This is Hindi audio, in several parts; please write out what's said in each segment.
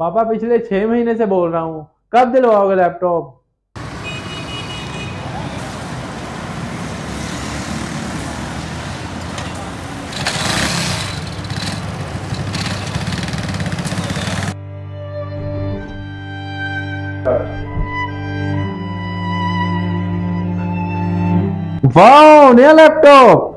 पापा पिछले 6 महीने से बोल रहा हूँ, कब दिलवाओगे लैपटॉप? वाह, नया लैपटॉप।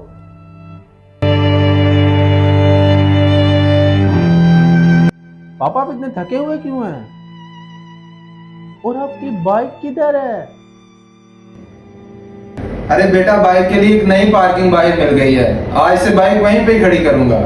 पापा आप इतने थके हुए क्यों हैं? और आपकी बाइक किधर है? अरे बेटा, बाइक के लिए एक नई पार्किंग बाइक मिल गई है। आज से बाइक वहीं पे ही खड़ी करूंगा।